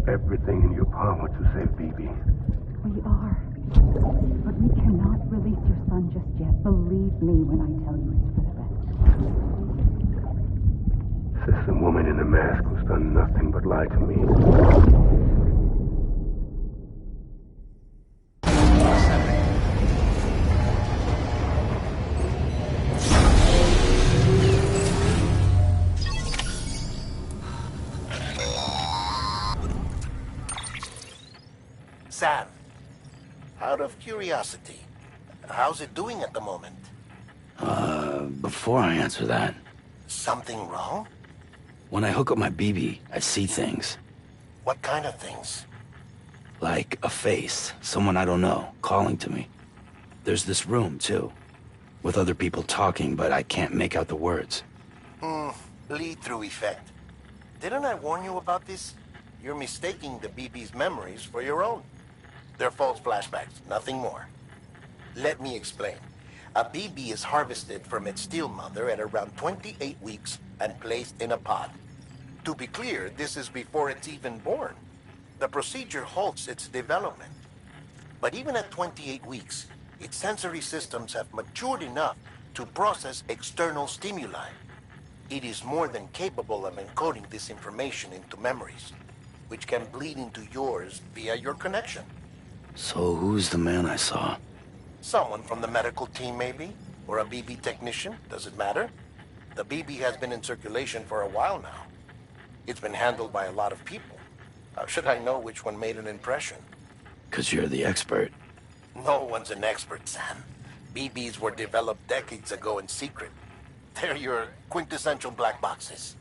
Everything in your power to save BB. We are. But we cannot release your son just yet. Believe me when I tell you it's for the best. System woman in the mask who's done nothing but lie to me. Sam, out of curiosity, how's it doing at the moment? Before I answer that... Something wrong? When I hook up my BB, I see things. What kind of things? Like a face, someone I don't know, calling to me. There's this room, too, with other people talking, but I can't make out the words. Lead-through effect. Didn't I warn you about this? You're mistaking the BB's memories for your own. They're false flashbacks, nothing more. Let me explain. A BB is harvested from its steel mother at around 28 weeks and placed in a pod. To be clear, this is before it's even born. The procedure halts its development. But even at 28 weeks, its sensory systems have matured enough to process external stimuli. It is more than capable of encoding this information into memories, which can bleed into yours via your connection. So who's the man I saw? Someone from the medical team, maybe? Or a BB technician? Does it matter? The BB has been in circulation for a while now. It's been handled by a lot of people. How should I know which one made an impression? 'Cause you're the expert. No one's an expert, Sam. BBs were developed decades ago in secret. They're your quintessential black boxes.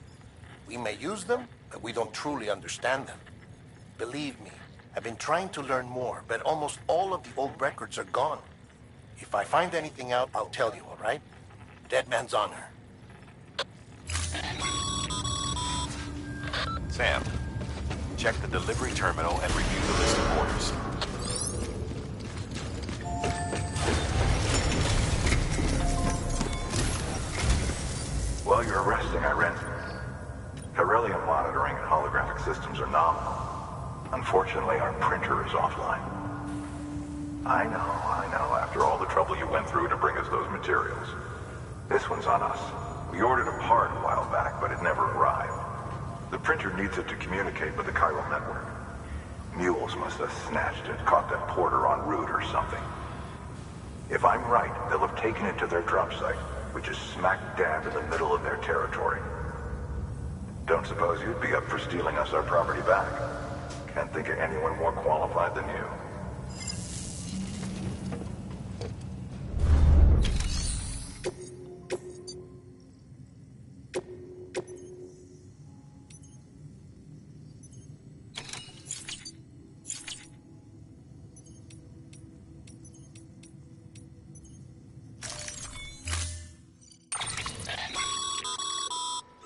We may use them, but we don't truly understand them. Believe me, I've been trying to learn more, but almost all of the old records are gone. If I find anything out, I'll tell you, all right? Dead man's honor. Sam, check the delivery terminal and review the list of orders. While you're resting, I ran. Beryllium monitoring and holographic systems are nominal. Unfortunately, our printer is offline. I know. After all the trouble you went through to bring us those materials. This one's on us. We ordered a part a while back, but it never arrived. The printer needs it to communicate with the chiral network. Mules must have snatched it, caught that porter en route or something. If I'm right, they'll have taken it to their drop site, which is smack dab in the middle of their territory. Don't suppose you'd be up for stealing us our property back? Can't think of anyone more qualified than you.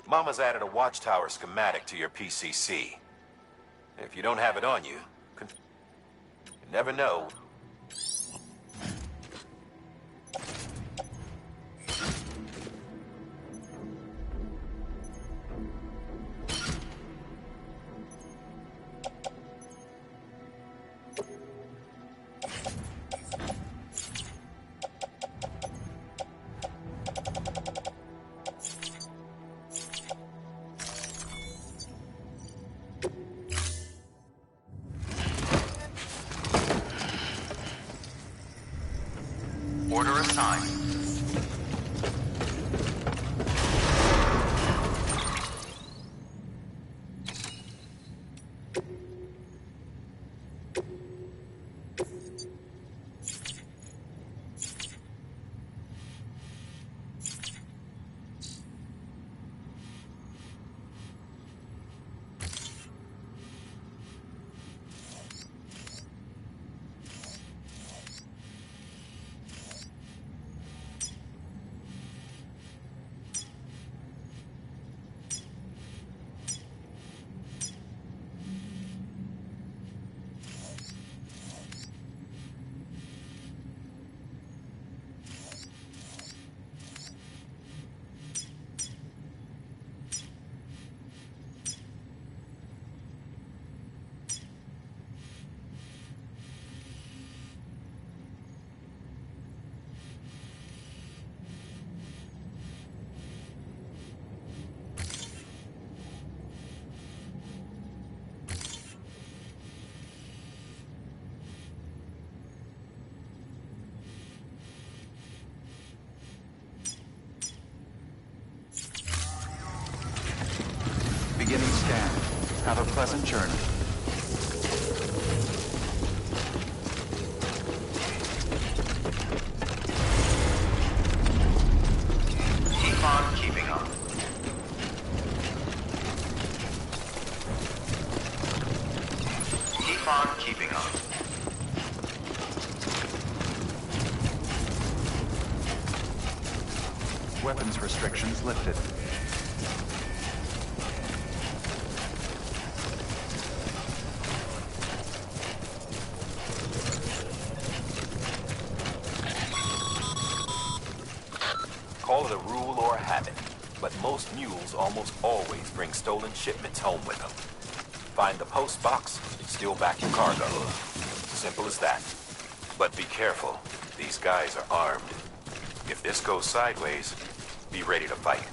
Mama's added a watchtower schematic to your PCC. If you don't have it on you, you never know. Order assigned. Have a pleasant journey. Keep on keeping on. Keep on keeping on. Weapons restrictions lifted. Call it a rule or a habit, but most mules almost always bring stolen shipments home with them. Find the post box, steal back your cargo. Simple as that. But be careful. These guys are armed. If this goes sideways, be ready to fight.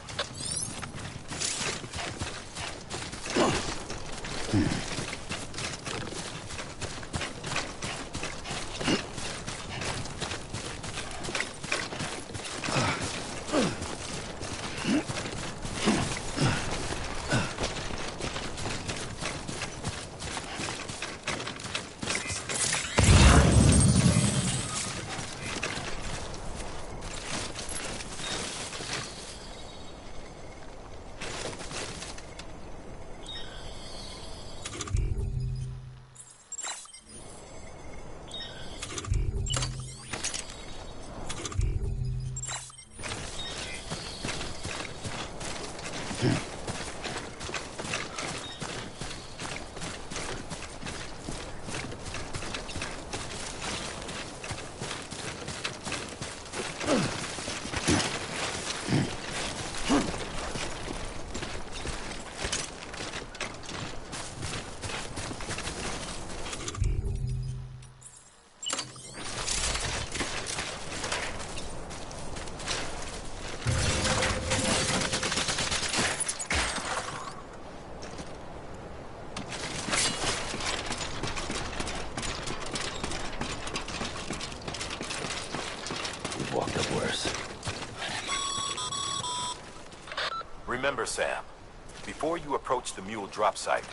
Walked up worse. Remember, Sam, before you approach the mule drop site,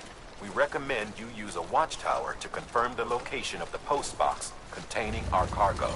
we recommend you use a watchtower to confirm the location of the post box containing our cargo.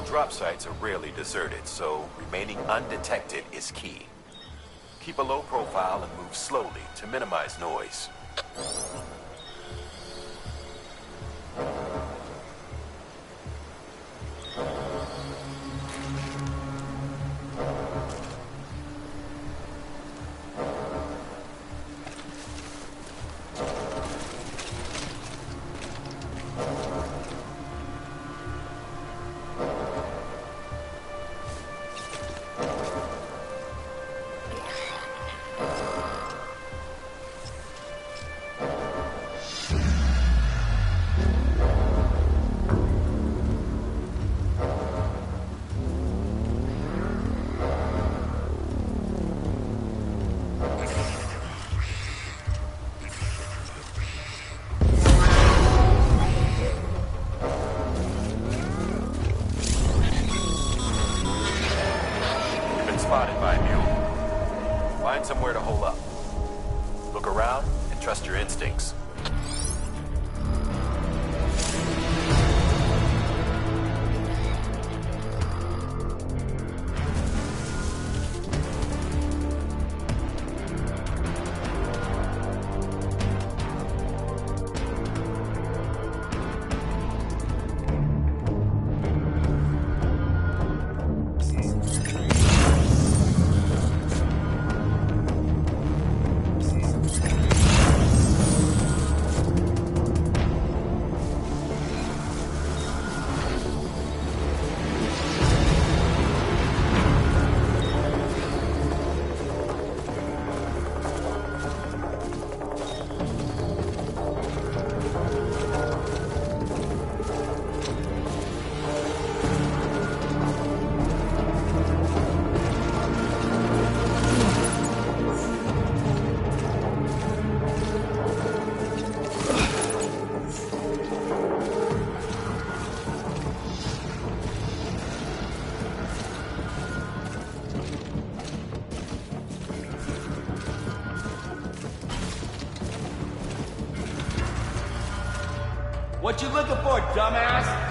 Drop sites are rarely deserted, so remaining undetected is key. Keep a low profile and move slowly to minimize noise. Spotted by a mule. Find somewhere to hole up. Look around and trust your instincts. What you looking for, dumbass?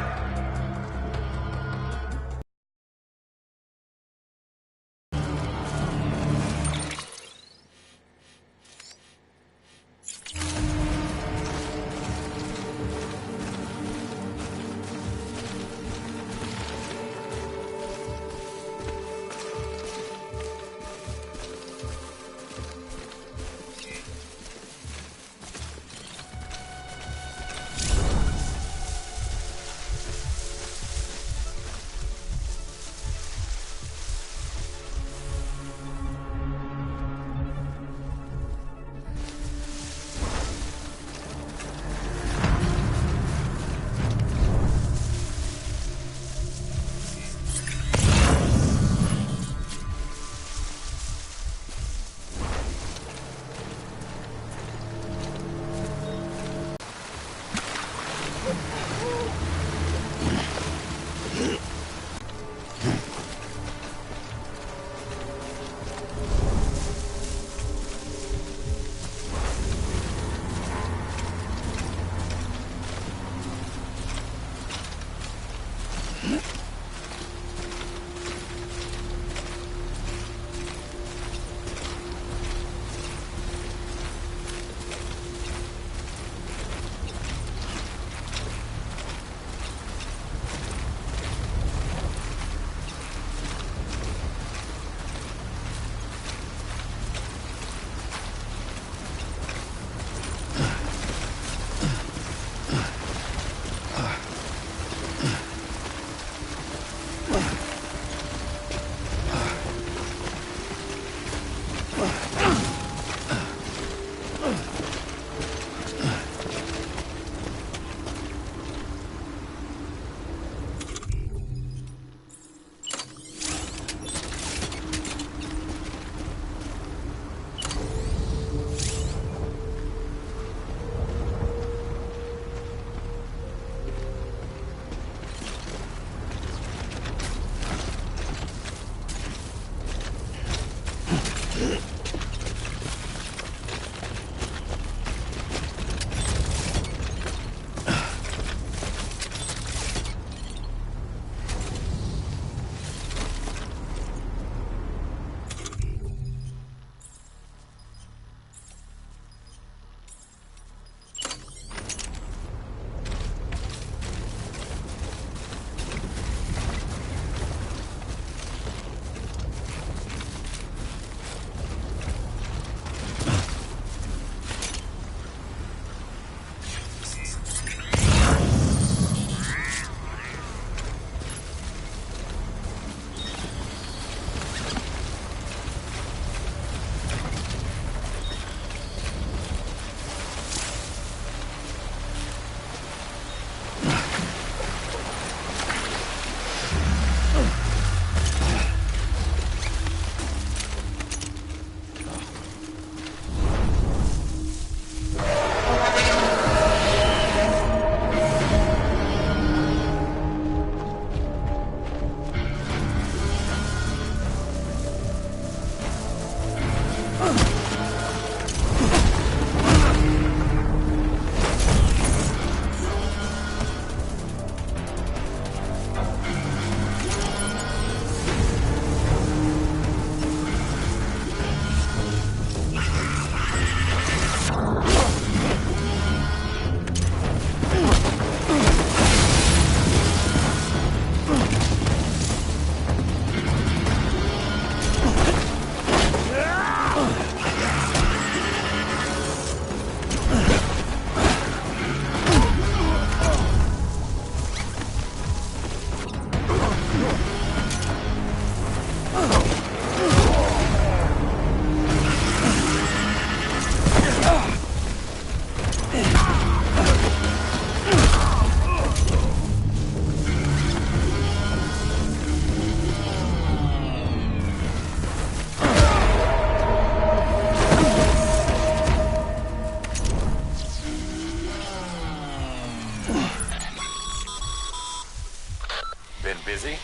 Been busy?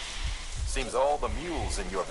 Seems all the mules in your...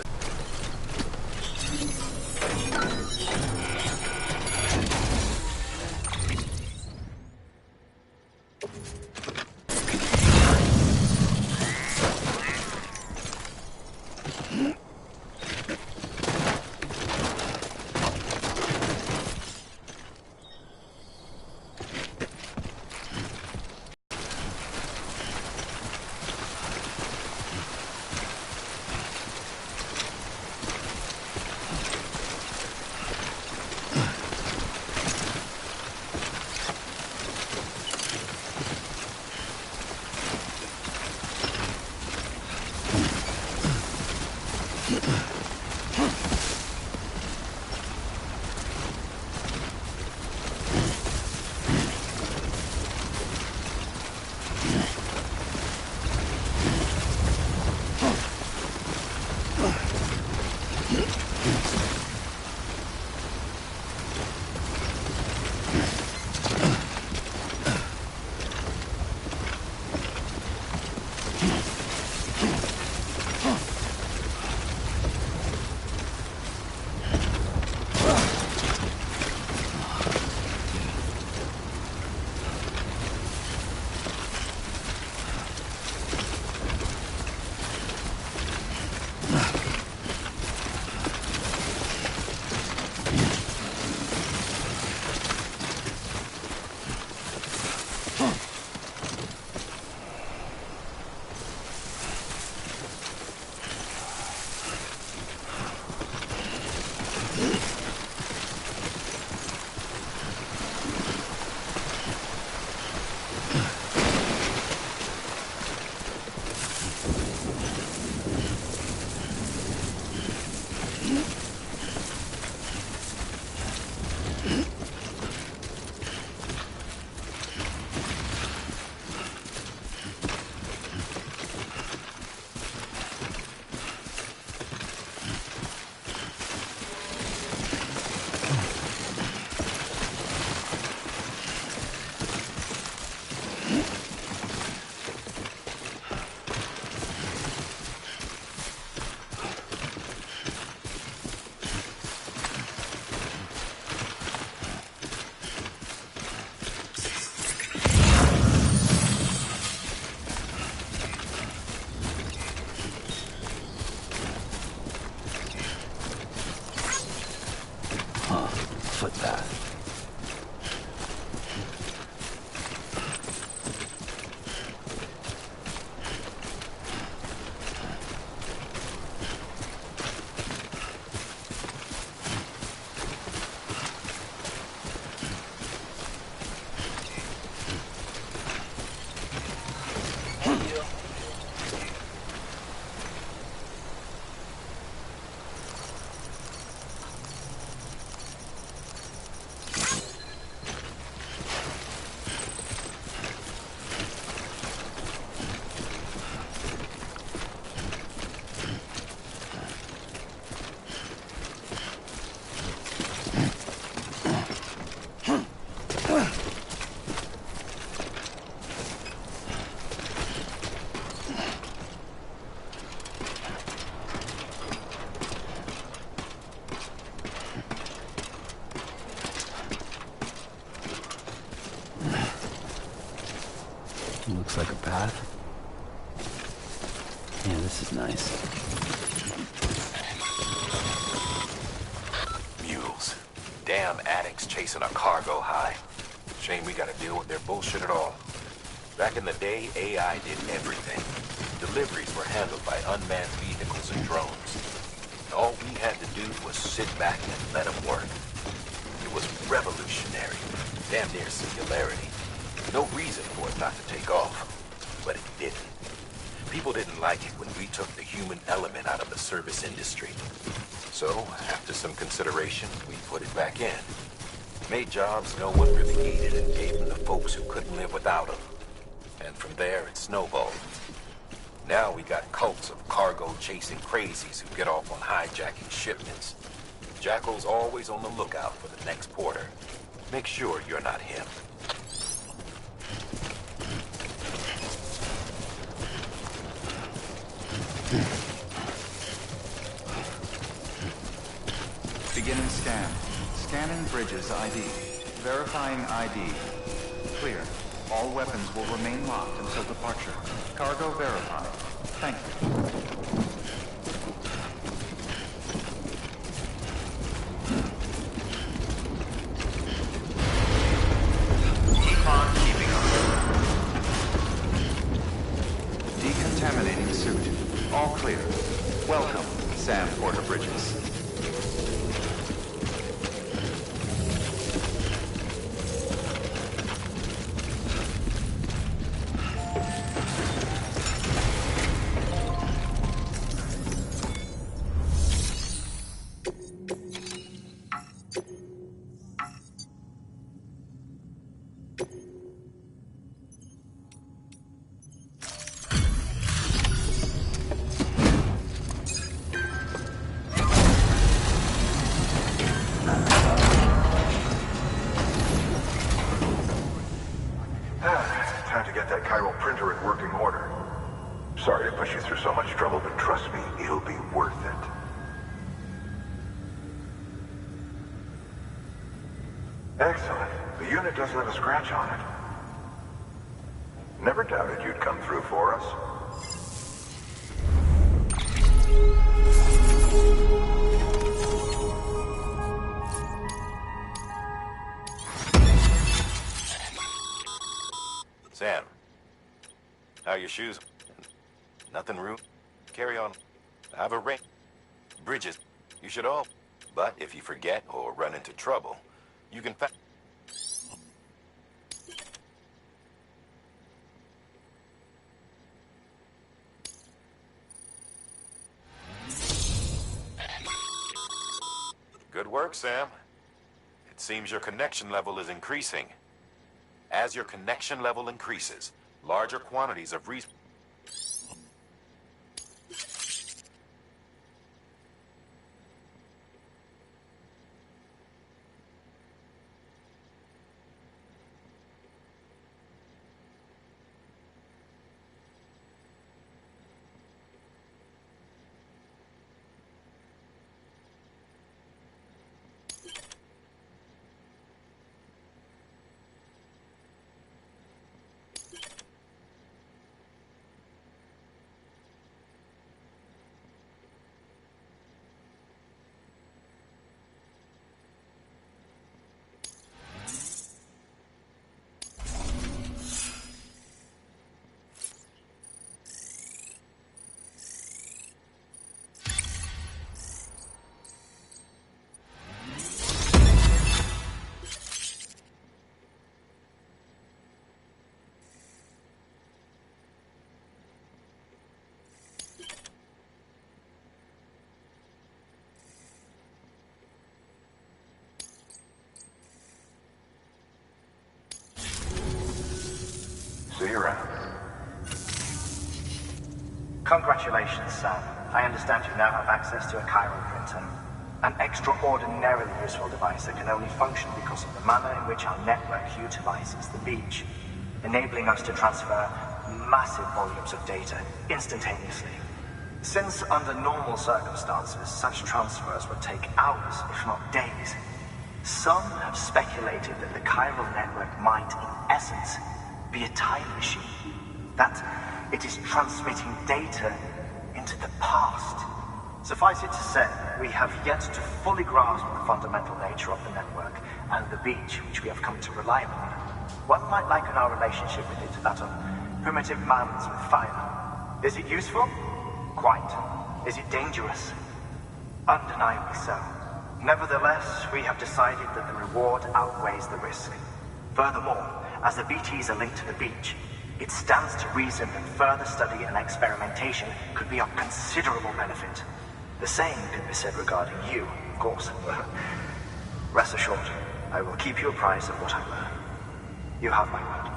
Footpath. Looks like a path. Yeah, this is nice. Mules. Damn addicts chasing a cargo high. Shame we gotta deal with their bullshit at all. Back in the day, AI did everything. Deliveries were handled by unmanned vehicles and drones. All we had to do was sit back and let them work. It was revolutionary. Damn near singularity. No reason for it not to take off. But it didn't. People didn't like it when we took the human element out of the service industry. So, after some consideration, we put it back in. Made jobs no one really needed and gave them to folks who couldn't live without them. And from there, it snowballed. Now we got cults of cargo-chasing crazies who get off on hijacking shipments. Jackal's always on the lookout for the next porter. Make sure you're not him. Beginning scan. Scanning Bridges ID. Verifying ID. Clear. All weapons will remain locked until departure. Cargo verified. Thank you. Keep on keeping up. Decontaminating suit. All clear. Welcome, Sam Porter Bridges. Sorry to push you through so much trouble, but trust me, it'll be worth it. Excellent. The unit doesn't have a scratch on it. Never doubted you'd come through for us. Sam, how are your shoes? Nothing rude. Carry on. I have a ring. Bridges. You should all. But if you forget or run into trouble, you can Good work, Sam. It seems your connection level is increasing. As your connection level increases, larger quantities of See you around. Congratulations, Sam. I understand you now have access to a chiral printer. An extraordinarily useful device that can only function because of the manner in which our network utilizes the beach, enabling us to transfer massive volumes of data instantaneously. Since under normal circumstances, such transfers would take hours, if not days, some have speculated that the chiral network might, in essence, be a time machine. That it is transmitting data into the past. Suffice it to say, we have yet to fully grasp the fundamental nature of the network and the beach which we have come to rely upon. One might liken our relationship with it to that of primitive mans with fire. Is it useful? Quite. Is it dangerous? Undeniably so. Nevertheless, we have decided that the reward outweighs the risk. Furthermore, as the BTs are linked to the beach, it stands to reason that further study and experimentation could be of considerable benefit. The same can be said regarding you, of course. Rest assured, I will keep you apprised of what I learn. You have my word.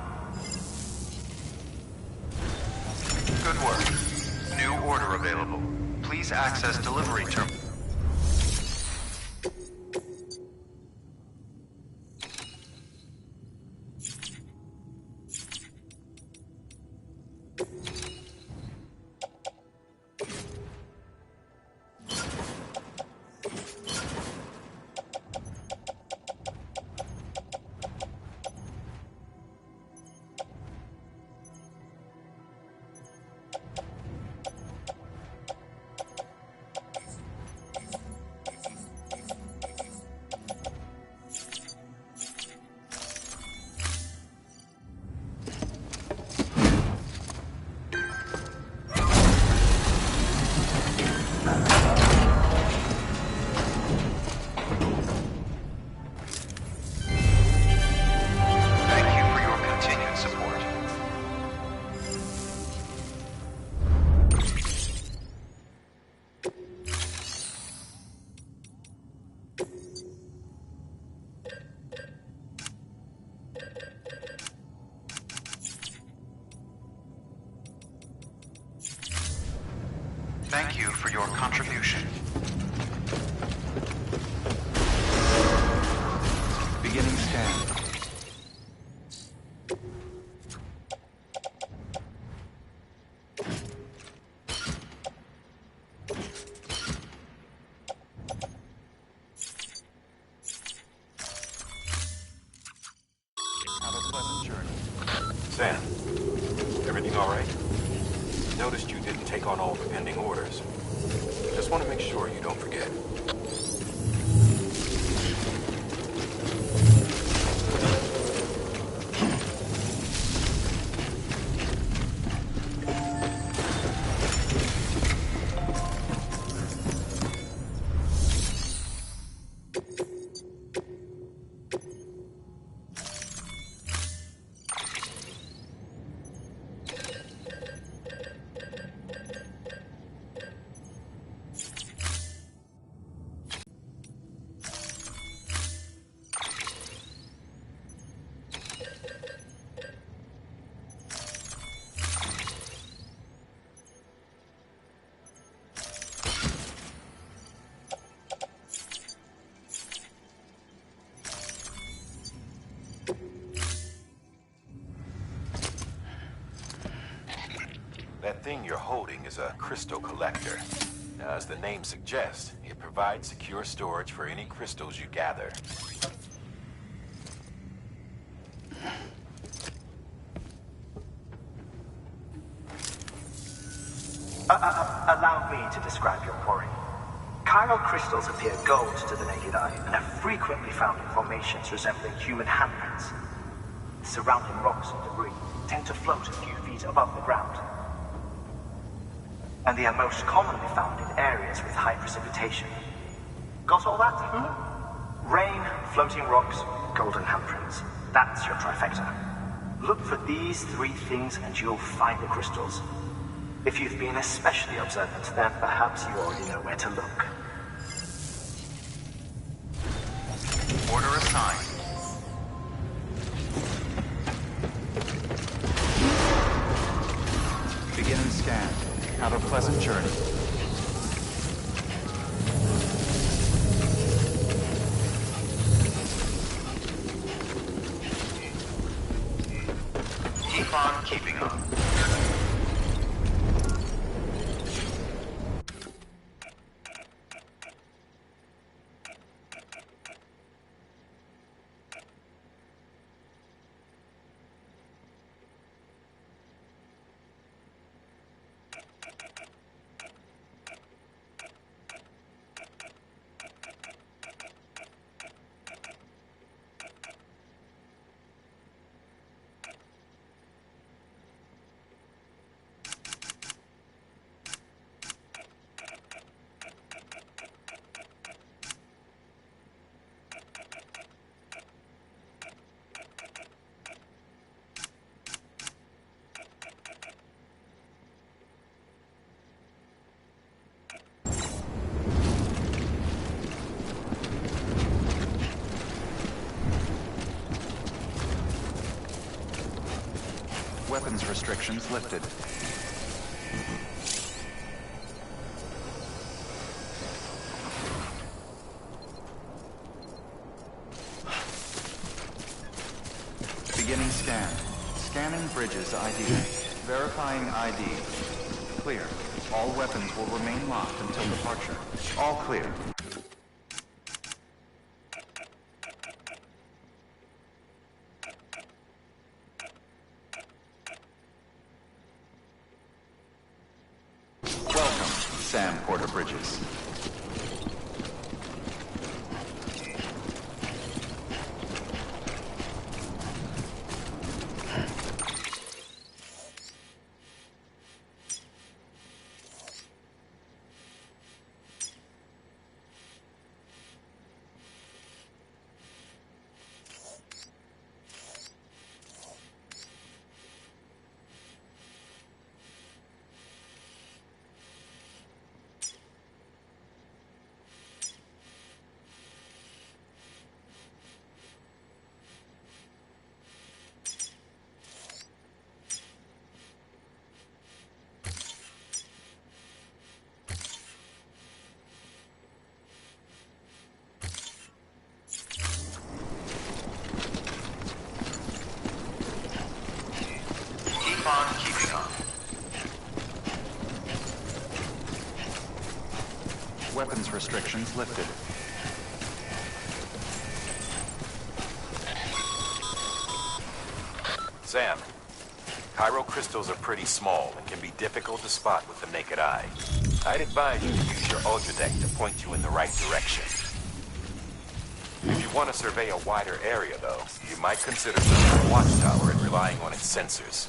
Good work. New order available. Please access delivery terminal. Thank you for your contribution. Beginning scan. noticed you didn't take on all the pending orders. Just want to make sure you don't forget. That thing you're holding is a crystal collector. Now, as the name suggests, it provides secure storage for any crystals you gather. Allow me to describe your quarry. Chiral crystals appear gold to the naked eye and are frequently found in formations resembling human handprints. Surrounding rocks and debris tend to float a few feet above the ground. And they are most commonly found in areas with high precipitation. Got all that? Rain, floating rocks, golden handprints. That's your trifecta. Look for these three things and you'll find the crystals. If you've been especially observant, then perhaps you already know where to look. Order assigned. Begin and scan. Have a pleasant journey. Keep on keeping on. Weapons restrictions lifted. Beginning scan. Scanning bridges ID. Verifying ID. Clear. All weapons will remain locked until departure. All clear. Sam Porter Bridges. Weapons restrictions lifted. Sam, Chiral crystals are pretty small and can be difficult to spot with the naked eye. I'd advise you to use your Ultradeck to point you in the right direction. If you want to survey a wider area, though, you might consider building a watchtower and relying on its sensors.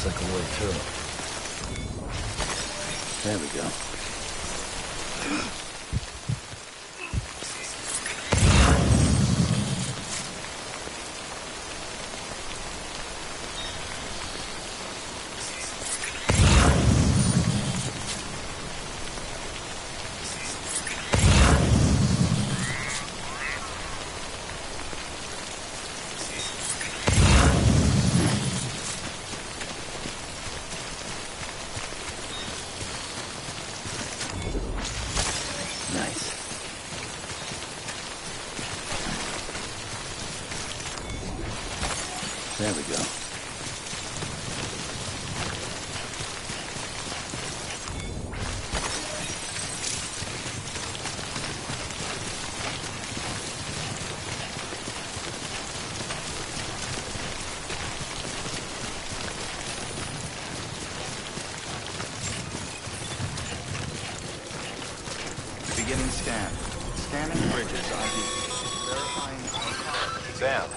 Like a way through. There we go. There we go. Beginning scan. Scanning bridges ID. Verifying. Sam,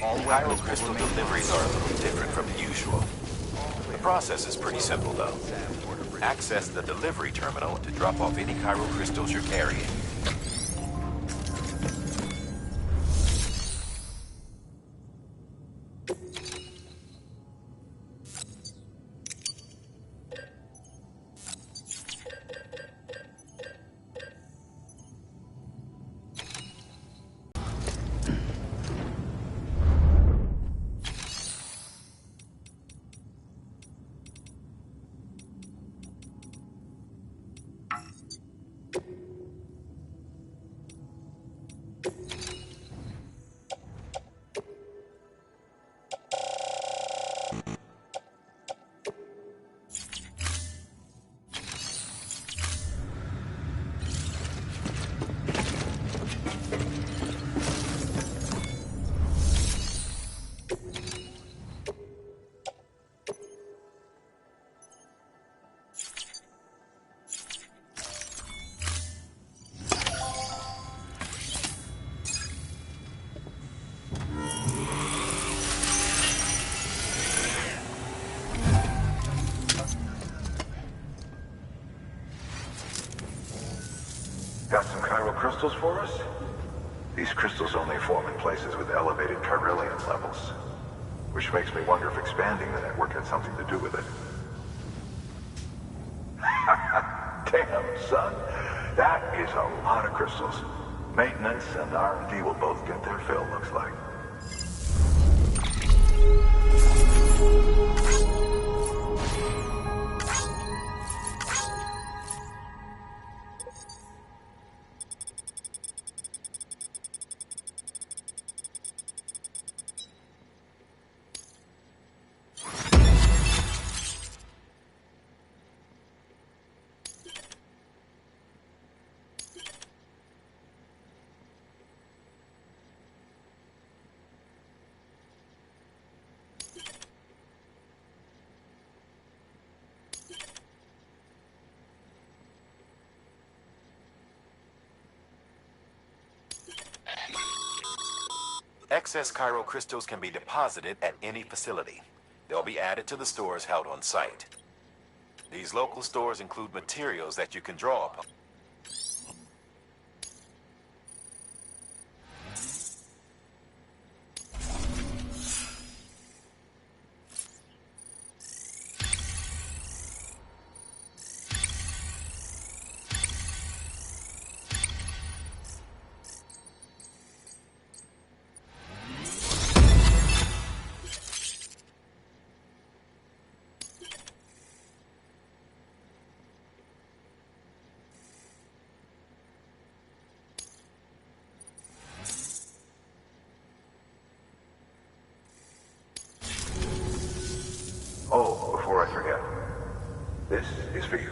all Chiral crystal deliveries are a little different from usual. The process is pretty simple, though. Access the delivery terminal to drop off any chiral crystals you're carrying. Got some chiral crystals for us? These crystals only form in places with elevated chiralium levels, which makes me wonder if expanding the network had something to do with it. Damn, son. That is a lot of crystals. Maintenance and R&D will both get their fill, looks like. Excess Cairo crystals can be deposited at any facility. They'll be added to the stores held on site. These local stores include materials that you can draw upon. Oh, before I forget, this is for you.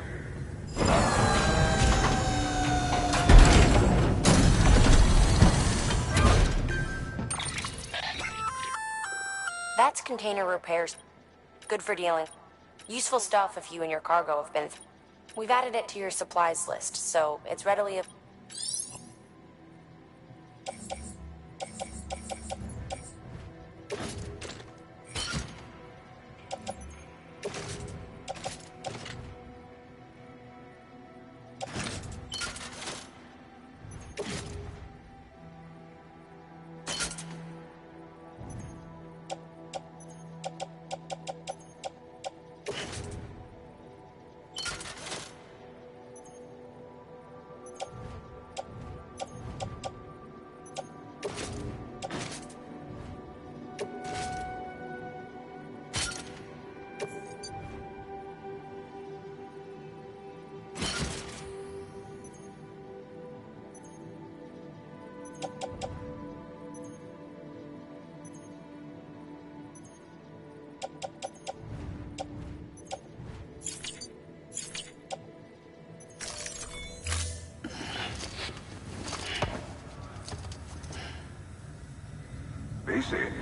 That's container repairs. Good for dealing. Useful stuff if you and your cargo have been... We've added it to your supplies list, so it's readily... BC.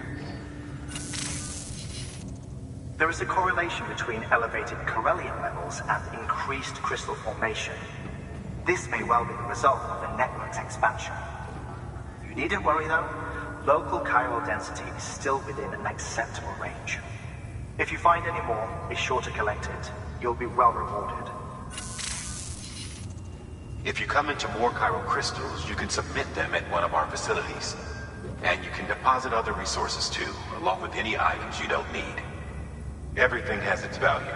There is a correlation between elevated Corellium levels and increased crystal formation. This may well be the result of the network's expansion. You needn't worry though. Local chiral density is still within an acceptable range. If you find any more, be sure to collect it. You'll be well rewarded. If you come into more chiral crystals, you can submit them at one of our facilities. And you can deposit other resources too, along with any items you don't need. Everything has its value.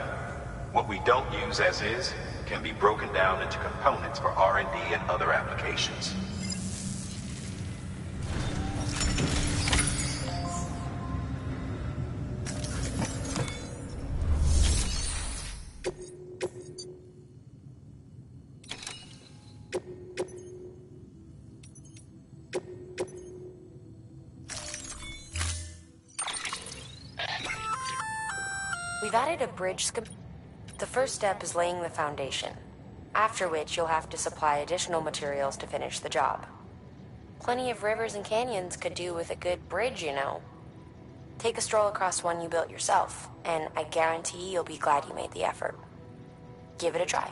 What we don't use as is can be broken down into components for R&D and other applications. We've added a bridge scheme. The first step is laying the foundation, after which you'll have to supply additional materials to finish the job. Plenty of rivers and canyons could do with a good bridge, you know. Take a stroll across one you built yourself, and I guarantee you'll be glad you made the effort. Give it a try.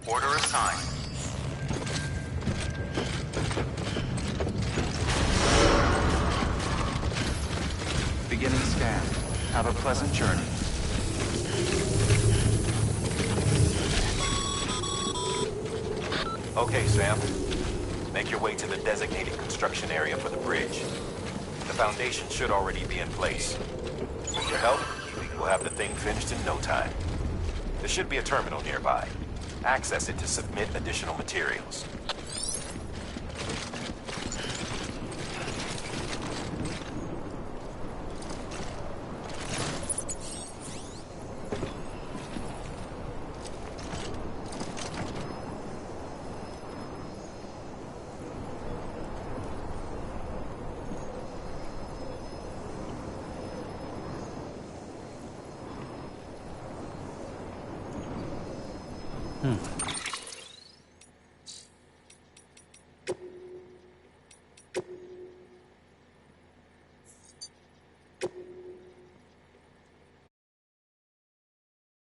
Order assigned. Beginning scan. Have a pleasant journey. Okay, Sam. Make your way to the designated construction area for the bridge. The foundation should already be in place. With your help, we'll have the thing finished in no time. There should be a terminal nearby. Access it to submit additional materials.